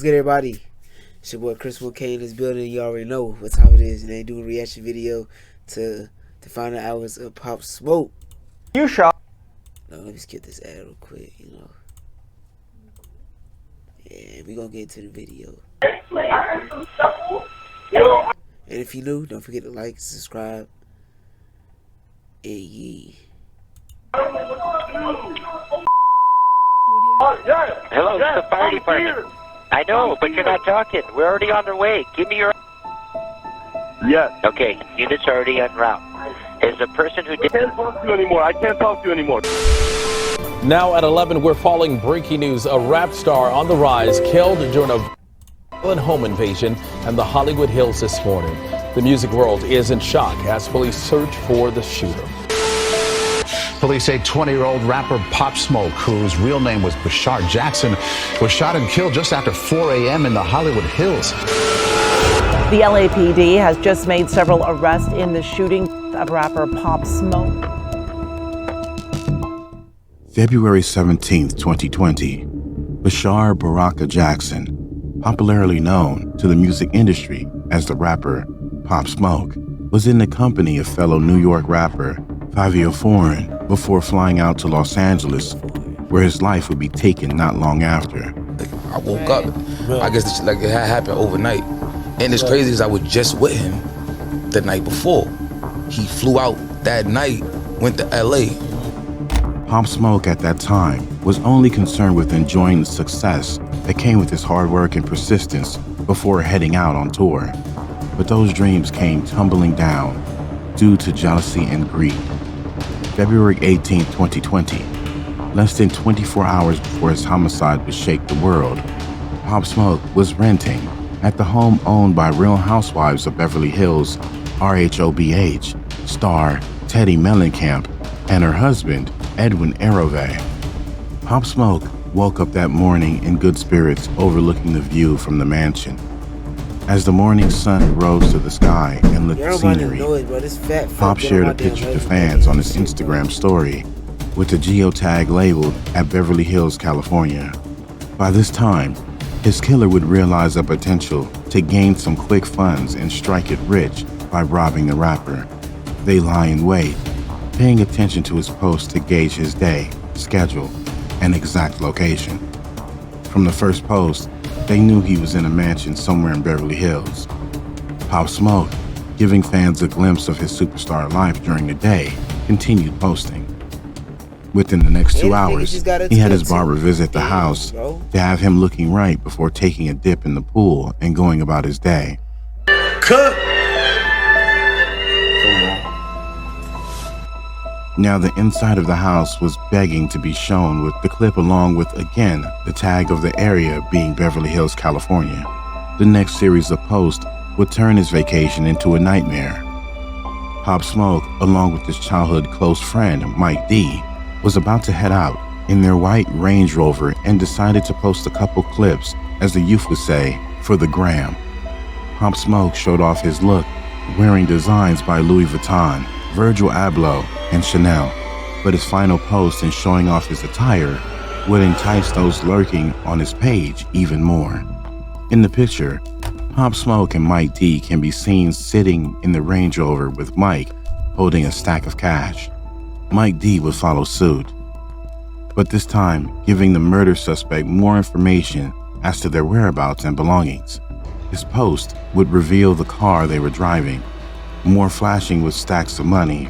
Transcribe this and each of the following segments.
good, everybody? It's your boy CHRIS1k in this building. You already know what time it is, and they do a reaction video to the final hours of Pop Smoke. You shot. No, let me skip this ad real quick, you know. Yeah, we gonna get into the video. And if you're new, don't forget to like, subscribe, and yee. Hello, it's the fire department. I know, but you're not talking. We're already on our way. Give me your... Yes. Okay, units are already en route. Is the person who did... I can't talk to you anymore. I can't talk to you anymore. Now at 11, we're following breaking news. A rap star on the rise killed during a violent home invasion in the Hollywood Hills this morning. The music world is in shock as police search for the shooter. Police say 20-year-old rapper Pop Smoke, whose real name was Bashar Jackson, was shot and killed just after 4 a.m. in the Hollywood Hills. The LAPD has just made several arrests in the shooting of rapper Pop Smoke. February 17, 2020, Bashar Baraka Jackson, popularly known to the music industry as the rapper Pop Smoke, was in the company of fellow New York rapper Fivio Foreign before flying out to Los Angeles, where his life would be taken not long after. I woke up, I guess it had happened overnight. And it's crazy because I was just with him the night before. He flew out that night, went to LA. Pop Smoke at that time was only concerned with enjoying the success that came with his hard work and persistence before heading out on tour. But those dreams came tumbling down due to jealousy and greed. February 18, 2020, less than 24 hours before his homicide would shake the world, Pop Smoke was renting at the home owned by Real Housewives of Beverly Hills, RHOBH, star Teddy Mellencamp and her husband, Edwin Arove. Pop Smoke woke up that morning in good spirits overlooking the view from the mansion. As the morning sun rose to the sky and lit the scenery, Pop shared a picture to fans on his Instagram story with the geotag labeled at Beverly Hills, California. By this time, his killer would realize the potential to gain some quick funds and strike it rich by robbing the rapper. They lie in wait, paying attention to his posts to gauge his day, schedule, and exact location. From the first post, they knew he was in a mansion somewhere in Beverly Hills. Pop Smoke, giving fans a glimpse of his superstar life during the day, continued posting. Within the next 2 hours, he had his barber visit the house to have him looking right before taking a dip in the pool and going about his day. Cut! Now the inside of the house was begging to be shown, with the clip along with, again, the tag of the area being Beverly Hills, California. The next series of posts would turn his vacation into a nightmare. Pop Smoke, along with his childhood close friend, Mike D, was about to head out in their white Range Rover and decided to post a couple clips, as the youth would say, for the gram. Pop Smoke showed off his look, wearing designs by Louis Vuitton, Virgil Abloh, and Chanel, but his final post in showing off his attire would entice those lurking on his page even more. In the picture, Pop Smoke and Mike D can be seen sitting in the Range Rover with Mike holding a stack of cash. Mike D would follow suit, but this time giving the murder suspect more information as to their whereabouts and belongings. His post would reveal the car they were driving, more flashing with stacks of money,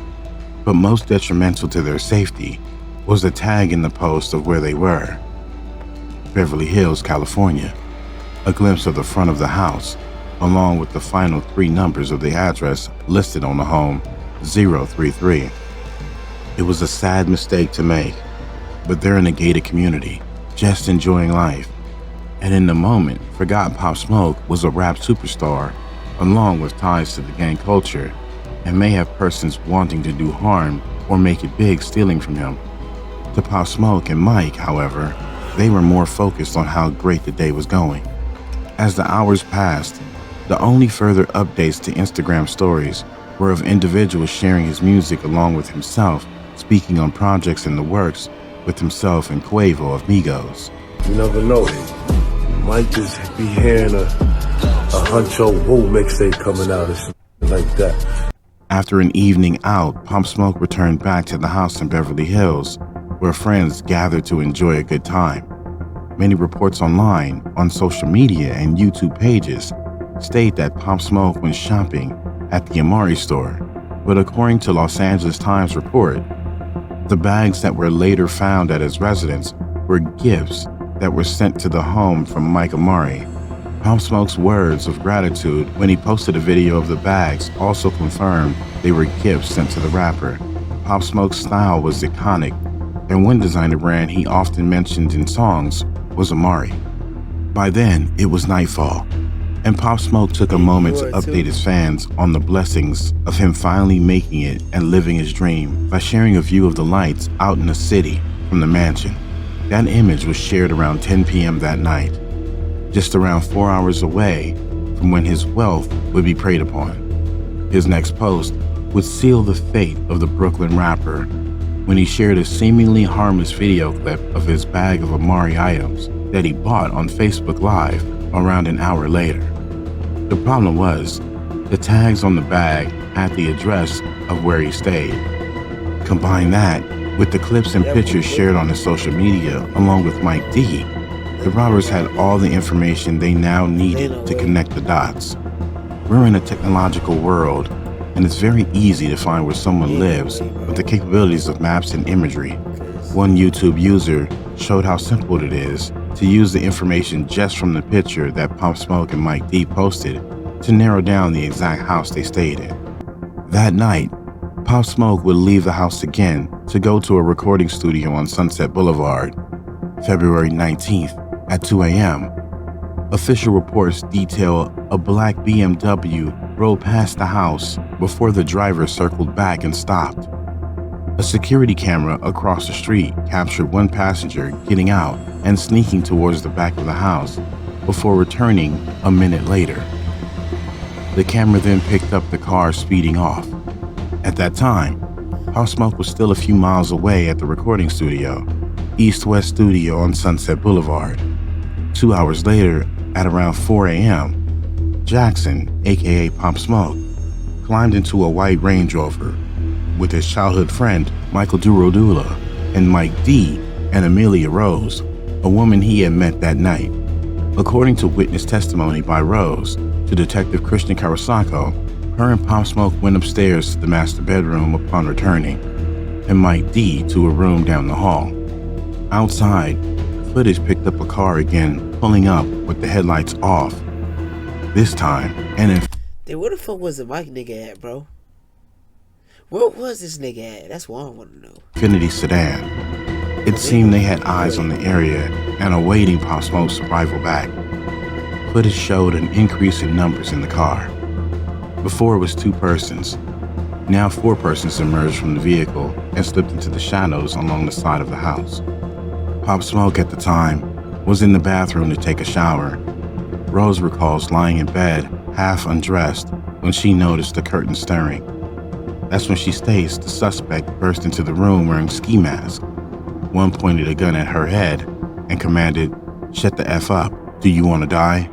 but most detrimental to their safety was the tag in the post of where they were: Beverly Hills, California. A glimpse of the front of the house, along with the final 3 numbers of the address listed on the home, 033. It was a sad mistake to make, but they're in a gated community, just enjoying life, and in the moment forgot Pop Smoke was a rap superstar, along with ties to the gang culture, and may have persons wanting to do harm or make it big stealing from him. To Pop Smoke and Mike, however, they were more focused on how great the day was going. As the hours passed, the only further updates to Instagram stories were of individuals sharing his music along with himself, speaking on projects in the works with himself and Quavo of Migos. You never know it. Might just be hearing a Huncho Woo mixtape coming out or something like that. After an evening out, Pop Smoke returned back to the house in Beverly Hills, where friends gathered to enjoy a good time. Many reports online, on social media, and YouTube pages state that Pop Smoke went shopping at the Amari store, but according to Los Angeles Times report, the bags that were later found at his residence were gifts that were sent to the home from Mike Amari. Pop Smoke's words of gratitude when he posted a video of the bags also confirmed they were gifts sent to the rapper. Pop Smoke's style was iconic, and one designer brand he often mentioned in songs was Amari. By then, it was nightfall, and Pop Smoke took a moment to update his fans on the blessings of him finally making it and living his dream by sharing a view of the lights out in the city from the mansion. That image was shared around 10 p.m. that night, just around 4 hours away from when his wealth would be preyed upon. His next post would seal the fate of the Brooklyn rapper when he shared a seemingly harmless video clip of his bag of Amari items that he bought on Facebook Live around an hour later. The problem was, the tags on the bag had the address of where he stayed. Combine that with the clips and pictures shared on his social media along with Mike D, the robbers had all the information they now needed to connect the dots. We're in a technological world, and it's very easy to find where someone lives with the capabilities of maps and imagery. One YouTube user showed how simple it is to use the information just from the picture that Pop Smoke and Mike D posted to narrow down the exact house they stayed in. That night, Pop Smoke would leave the house again to go to a recording studio on Sunset Boulevard. February 19th at 2 a.m., official reports detail a black BMW rolled past the house before the driver circled back and stopped. A security camera across the street captured one passenger getting out and sneaking towards the back of the house before returning a minute later. The camera then picked up the car speeding off. At that time, Pop Smoke was still a few miles away at the recording studio, East West Studio on Sunset Boulevard. 2 hours later, at around 4 a.m., Jackson, aka Pop Smoke, climbed into a white Range Rover with his childhood friend Michael Durodula and Mike D and Amelia Rose, a woman he had met that night. According to witness testimony by Rose to Detective CHRIS1k, her and Pop Smoke went upstairs to the master bedroom upon returning, and Mike D to a room down the hall. Outside, footage picked up a car again pulling up with the headlights off. This time, Then where the fuck was the Mike nigga at, bro? Where was this nigga at? That's what I want to know. Infinity sedan. It seemed they had eyes on the area and awaiting Pop Smoke's arrival back. Footage showed an increase in numbers in the car. Before it was 2 persons. Now 4 persons emerged from the vehicle and slipped into the shadows along the side of the house. Pop Smoke at the time was in the bathroom to take a shower. Rose recalls lying in bed, half undressed, when she noticed the curtain stirring. That's when she states the suspect burst into the room wearing ski mask. One pointed a gun at her head and commanded, "Shut the F up, do you want to die?"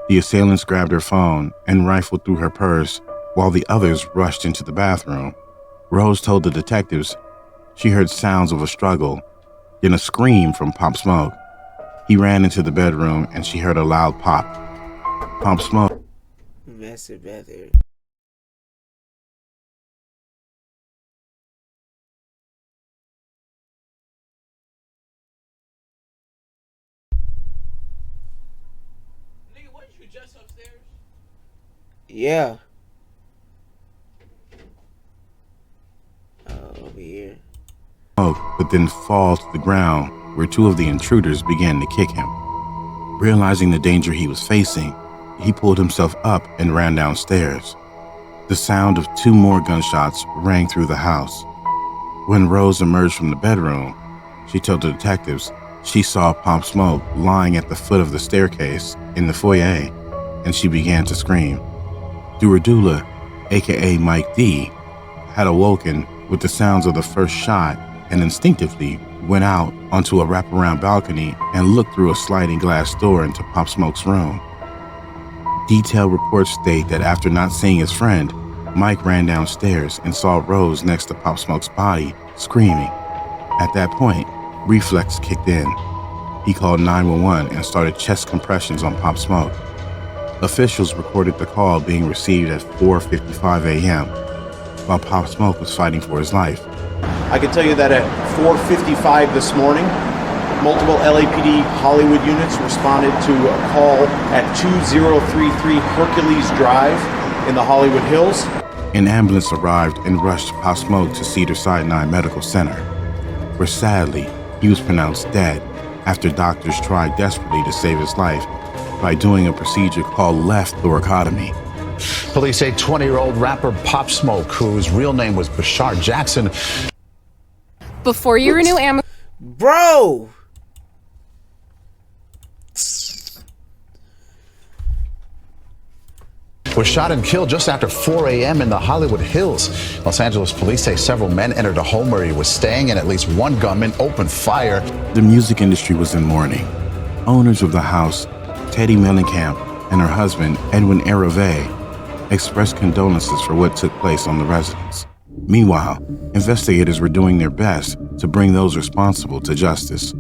The assailants grabbed her phone and rifled through her purse while the others rushed into the bathroom. Rose told the detectives she heard sounds of a struggle, then a scream from Pop Smoke. He ran into the bedroom and she heard a loud pop. Pop Smoke. Massive bathroom. Nigga, weren't you just upstairs? Yeah. Over here. But then fall to the ground where 2 of the intruders began to kick him. Realizing the danger he was facing, he pulled himself up and ran downstairs. The sound of 2 more gunshots rang through the house. When Rose emerged from the bedroom, she told the detectives she saw Pop Smoke lying at the foot of the staircase in the foyer, and she began to scream. Durodula, aka Mike D, had awoken with the sounds of the first shot and instinctively went out onto a wraparound balcony and looked through a sliding glass door into Pop Smoke's room. Detailed reports state that after not seeing his friend, Mike ran downstairs and saw Rose next to Pop Smoke's body, screaming. At that point, reflex kicked in. He called 911 and started chest compressions on Pop Smoke. Officials recorded the call being received at 4:55 a.m. while Pop Smoke was fighting for his life. I can tell you that at 4:55 this morning, multiple LAPD Hollywood units responded to a call at 2033 Hercules Drive in the Hollywood Hills. An ambulance arrived and rushed Pop Smoke to Cedars-Sinai Medical Center, where sadly, he was pronounced dead after doctors tried desperately to save his life by doing a procedure called left thoracotomy. Police say 20-year-old rapper Pop Smoke, whose real name was Bashar Jackson. Before you renew Amazon. Bro! Was shot and killed just after 4 a.m. in the Hollywood Hills. Los Angeles police say several men entered a home where he was staying and at least one gunman opened fire. The music industry was in mourning. Owners of the house, Teddy Mellencamp and her husband, Edwin Hervé, expressed condolences for what took place on the residence. Meanwhile, investigators were doing their best to bring those responsible to justice.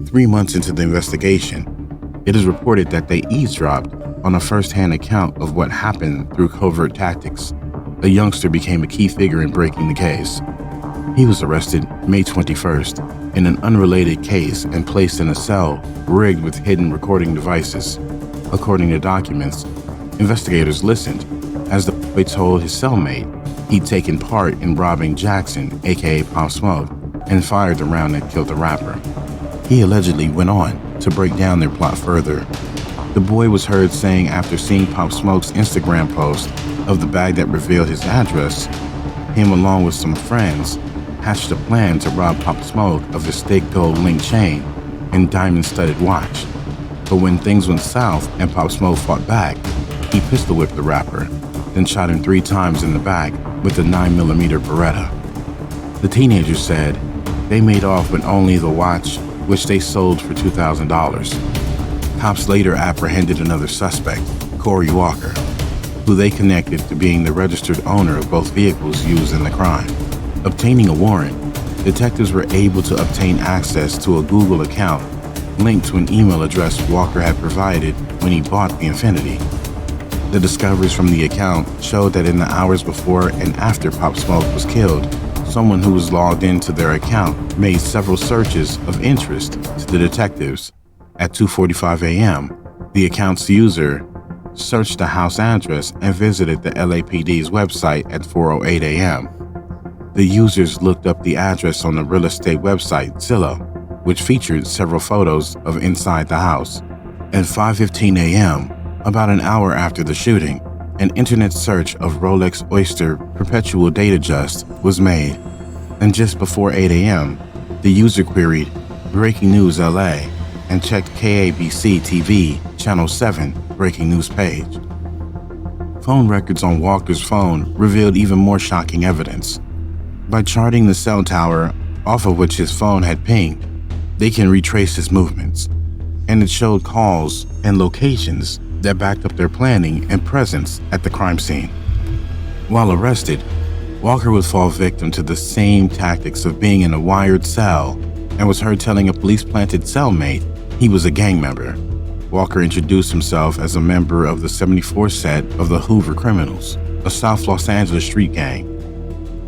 3 months into the investigation, it is reported that they eavesdropped on a first-hand account of what happened through covert tactics. A youngster became a key figure in breaking the case. He was arrested May 21st in an unrelated case and placed in a cell rigged with hidden recording devices. According to documents, investigators listened as the boy told his cellmate he'd taken part in robbing Jackson, aka Pop Smoke, and fired the round that killed the rapper. He allegedly went on to break down their plot further. The boy was heard saying after seeing Pop Smoke's Instagram post of the bag that revealed his address, him along with some friends hatched a plan to rob Pop Smoke of his thick gold link chain and diamond-studded watch. But when things went south and Pop Smoke fought back, he pistol-whipped the rapper, then shot him 3 times in the back with a 9mm Beretta. The teenagers said they made off with only the watch, which they sold for $2,000. Cops later apprehended another suspect, Corey Walker, who they connected to being the registered owner of both vehicles used in the crime. Obtaining a warrant, detectives were able to obtain access to a Google account linked to an email address Walker had provided when he bought the Infiniti. The discoveries from the account showed that in the hours before and after Pop Smoke was killed, someone who was logged into their account made several searches of interest to the detectives. At 2:45 a.m., the account's user searched the house address and visited the LAPD's website at 4:08 a.m. The users looked up the address on the real estate website Zillow, which featured several photos of inside the house. At 5:15 a.m., about an hour after the shooting, an internet search of Rolex Oyster Perpetual Data Just was made. And just before 8 a.m., the user queried Breaking News LA and checked KABC TV Channel 7 breaking news page. Phone records on Walker's phone revealed even more shocking evidence. By charting the cell tower off of which his phone had pinged, they can retrace his movements, and it showed calls and locations that backed up their planning and presence at the crime scene. While arrested, Walker would fall victim to the same tactics of being in a wired cell and was heard telling a police-planted cellmate he was a gang member. Walker introduced himself as a member of the 74 set of the Hoover Criminals, a South Los Angeles street gang.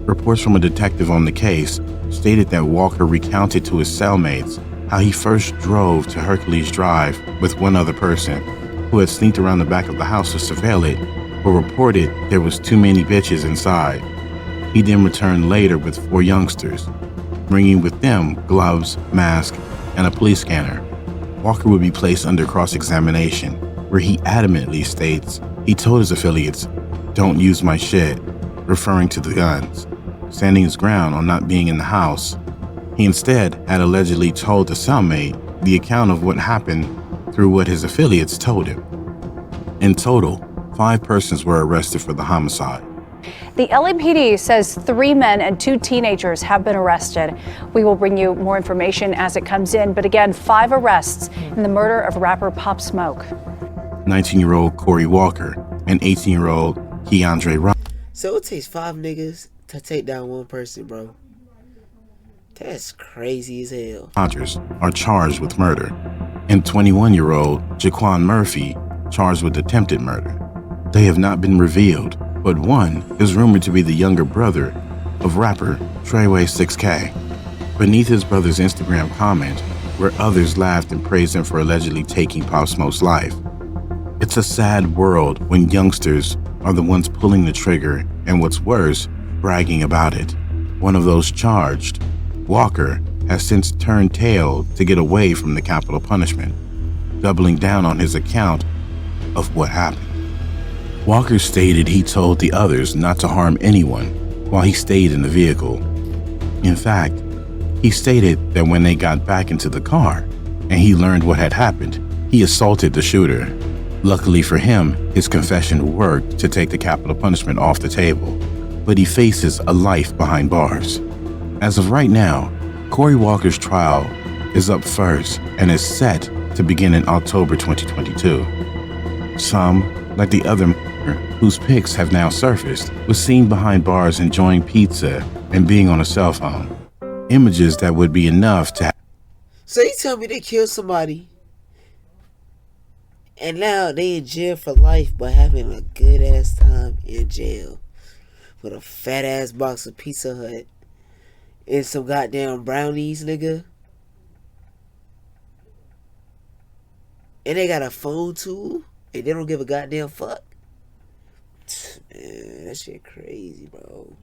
Reports from a detective on the case stated that Walker recounted to his cellmates how he first drove to Hercules Drive with one other person who had sneaked around the back of the house to surveil it, but reported there was too many bitches inside. He then returned later with 4 youngsters, bringing with them gloves, mask, and a police scanner. Walker would be placed under cross-examination, where he adamantly states he told his affiliates, "Don't use my shit," referring to the guns, standing his ground on not being in the house. He instead had allegedly told the cellmate the account of what happened through what his affiliates told him. In total, 5 persons were arrested for the homicide. The LAPD says 3 men and 2 teenagers have been arrested. We will bring you more information as it comes in, but again, 5 arrests in the murder of rapper Pop Smoke. 19-year-old Corey Walker and 18-year-old Keandre Ross. So it takes 5 niggas to take down 1 person, bro. That's crazy as hell. Rogers are charged with murder, and 21-year-old Jaquan Murphy charged with attempted murder. They have not been revealed, but one is rumored to be the younger brother of rapper 24HOURS. Beneath his brother's Instagram comment, where others laughed and praised him for allegedly taking Pop Smoke's life. It's a sad world when youngsters are the ones pulling the trigger and, what's worse, bragging about it. One of those charged, Walker, has since turned tail to get away from the capital punishment, doubling down on his account of what happened. Walker stated he told the others not to harm anyone while he stayed in the vehicle. In fact, he stated that when they got back into the car and he learned what had happened, he assaulted the shooter. Luckily for him, his confession worked to take the capital punishment off the table, but he faces a life behind bars. As of right now, Corey Walker's trial is up first and is set to begin in October 2022. Some, like the other whose pics have now surfaced, was seen behind bars enjoying pizza and being on a cell phone. Images that would be enough to... So you tell me they killed somebody and now they in jail for life, but having a good ass time in jail with a fat ass box of Pizza Hut and some goddamn brownies, nigga. And they got a phone too, and they don't give a goddamn fuck. Man, that shit crazy, bro.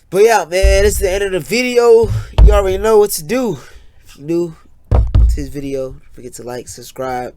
But yeah, man, this is the end of the video. You already know what to do. If you're new to this video, don't forget to like, subscribe,